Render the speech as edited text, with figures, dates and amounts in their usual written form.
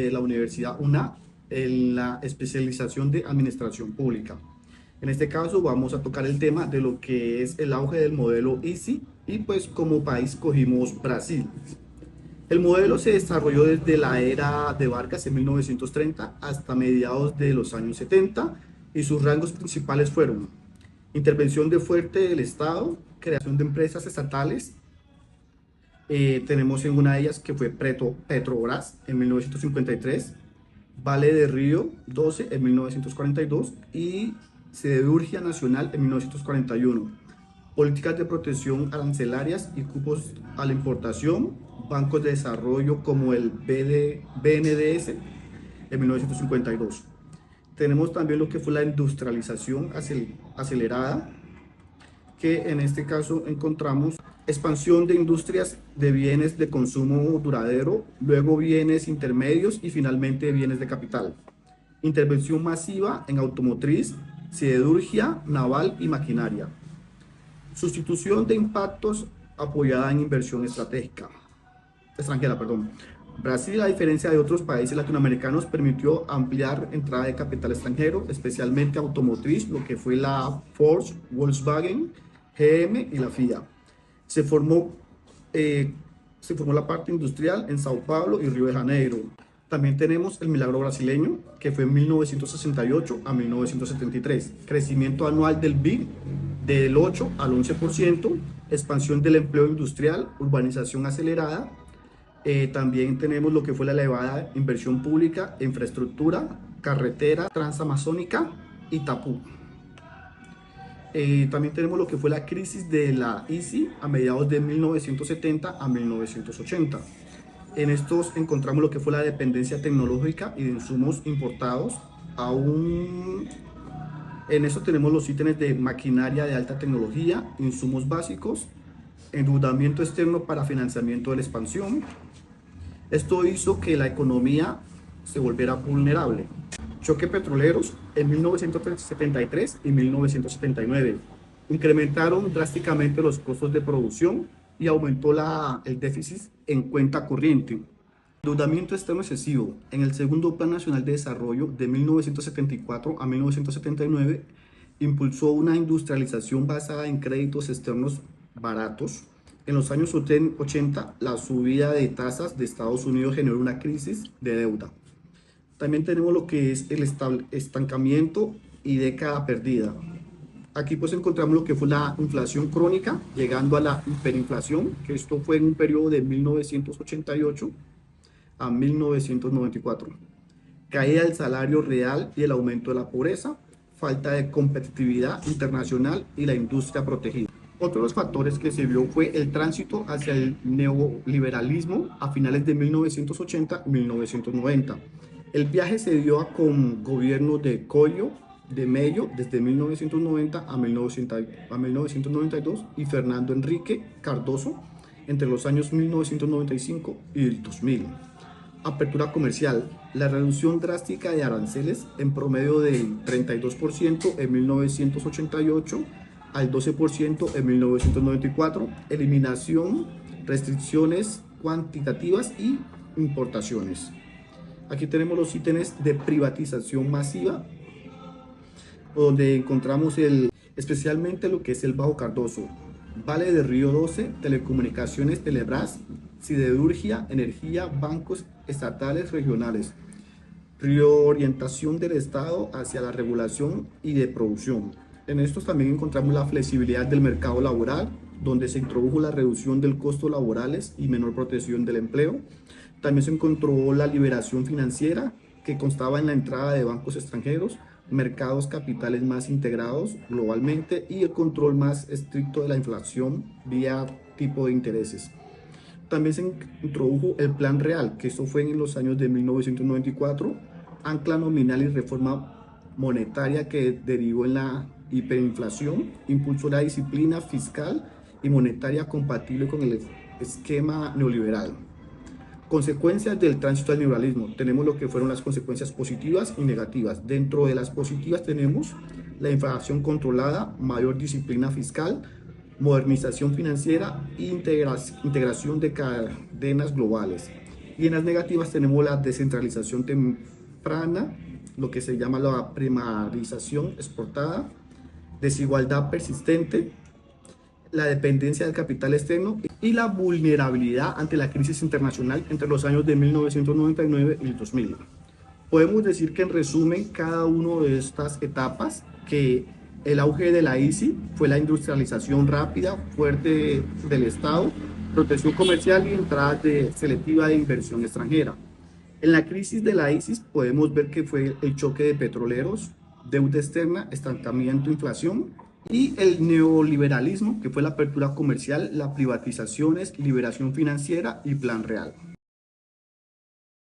de la Universidad UNA en la especialización de Administración Pública. En este caso vamos a tocar el tema de lo que es el auge del modelo EASY y pues como país cogimos Brasil. El modelo se desarrolló desde la era de Vargas en 1930 hasta mediados de los años 70 y sus rangos principales fueron intervención de fuerte del Estado, creación de empresas estatales. Tenemos en una de ellas que fue Petrobras en 1953, Vale de Río 12 en 1942 y Siderurgia Nacional en 1941. Políticas de protección arancelarias y cupos a la importación, bancos de desarrollo como el BNDES en 1952. Tenemos también lo que fue la industrialización acelerada, que en este caso encontramos expansión de industrias de bienes de consumo duradero, luego bienes intermedios y finalmente bienes de capital. Intervención masiva en automotriz, siderurgia, naval y maquinaria. Sustitución de impactos apoyada en inversión extranjera. Brasil, a diferencia de otros países latinoamericanos, permitió ampliar entrada de capital extranjero, especialmente automotriz, lo que fue la Ford, Volkswagen, GM y la FIA. Se formó la parte industrial en Sao Paulo y Río de Janeiro. También tenemos el milagro brasileño, que fue en 1968 a 1973. Crecimiento anual del PIB del 8 al 11%, expansión del empleo industrial, urbanización acelerada. También tenemos lo que fue la elevada inversión pública, infraestructura, carretera transamazónica y Itapú. También tenemos lo que fue la crisis de la EASY a mediados de 1970 a 1980. En estos encontramos lo que fue la dependencia tecnológica y de insumos importados. En esto tenemos los ítems de maquinaria de alta tecnología, insumos básicos, endeudamiento externo para financiamiento de la expansión. Esto hizo que la economía se volviera vulnerable. Choque petroleros en 1973 y 1979. Incrementaron drásticamente los costos de producción y aumentó el déficit en cuenta corriente. Endeudamiento externo excesivo. En el segundo Plan Nacional de Desarrollo de 1974 a 1979 impulsó una industrialización basada en créditos externos baratos. En los años 80, la subida de tasas de Estados Unidos generó una crisis de deuda. También tenemos lo que es el estancamiento y década perdida. Aquí pues encontramos lo que fue la inflación crónica, llegando a la hiperinflación, que esto fue en un periodo de 1988 a 1994. Caída del salario real y el aumento de la pobreza, falta de competitividad internacional y la industria protegida. Otro de los factores que se vio fue el tránsito hacia el neoliberalismo a finales de 1980 y 1990. El viaje se dio con gobiernos de Collor de Mello desde 1990 a 1992 y Fernando Henrique Cardoso entre los años 1995 y el 2000. Apertura comercial, la reducción drástica de aranceles en promedio del 32% en 1988 al 12% en 1994, eliminación, restricciones cuantitativas y importaciones. Aquí tenemos los ítems de privatización masiva, donde encontramos especialmente lo que es el Bajo Cardoso, Vale de Río 12, Telecomunicaciones, Telebras, Siderurgia, Energía, bancos estatales regionales, reorientación del Estado hacia la regulación y de producción. En estos también encontramos la flexibilidad del mercado laboral, donde se introdujo la reducción del costo laborales y menor protección del empleo. También se encontró la liberación financiera, que constaba en la entrada de bancos extranjeros, mercados capitales más integrados globalmente y el control más estricto de la inflación vía tipo de intereses. También se introdujo el Plan Real, que esto fue en los años de 1994, ancla nominal y reforma monetaria que derivó en la hiperinflación, impulsó la disciplina fiscal y monetaria compatible con el esquema neoliberal. Consecuencias del tránsito al neoliberalismo. Tenemos lo que fueron las consecuencias positivas y negativas. Dentro de las positivas tenemos la inflación controlada, mayor disciplina fiscal, modernización financiera e integración de cadenas globales. Y en las negativas tenemos la descentralización temprana, lo que se llama la primarización exportada, desigualdad persistente, la dependencia del capital externo y la vulnerabilidad ante la crisis internacional entre los años de 1999 y el 2000. Podemos decir que en resumen cada una de estas etapas que el auge de la ICI fue la industrialización rápida, fuerte del Estado, protección comercial y entrada selectiva de inversión extranjera. En la crisis de la ICI podemos ver que fue el choque de petroleros, deuda externa, estancamiento, inflación y el neoliberalismo, que fue la apertura comercial, las privatizaciones, liberación financiera y plan real.